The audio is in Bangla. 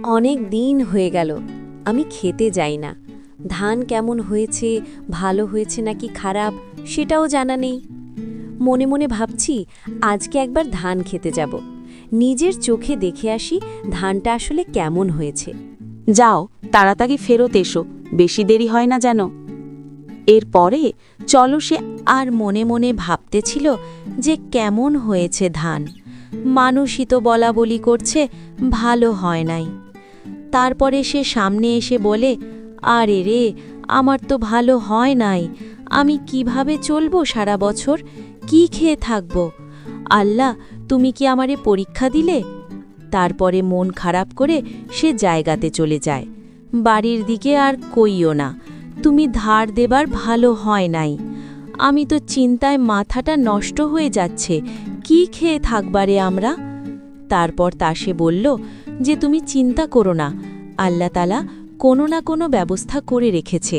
অনেক দিন হয়ে গেল আমি খেতে যাই না। ধান কেমন হয়েছে, ভালো হয়েছে নাকি খারাপ সেটাও জানা নেই। মনে মনে ভাবছি আজকে একবার ধান খেতে যাব, নিজের চোখে দেখে আসি ধানটা আসলে কেমন হয়েছে। যাও, তাড়াতাড়ি ফেরত এসো, বেশি দেরি হয় না যেন। এরপরে চলো সে আর মনে মনে ভাবতেছিল যে কেমন হয়েছে ধান। মানুষই তো বলা বলি করছে ভালো হয় নাই। তারপরে সে সামনে এসে বলে, আরে রে, আমার তো ভালো হয় নাই, আমি কিভাবে চলবো সারা বছর, কি খেয়ে থাকব? আল্লাহ, তুমি কি আমারে পরীক্ষা দিলে? তারপরে মন খারাপ করে সে জায়গাতে চলে যায়। বাড়ির দিকে আর কইও না, তুমি ধার দেবার ভালো হয় নাই। আমি তো চিন্তায় মাথাটা নষ্ট হয়ে যাচ্ছে, কি খেয়ে থাকবারে আমরা? তারপর সে বলল যে তুমি চিন্তা করো না, আল্লাহ তাআলা কোনো না কোনো ব্যবস্থা করে রেখেছে।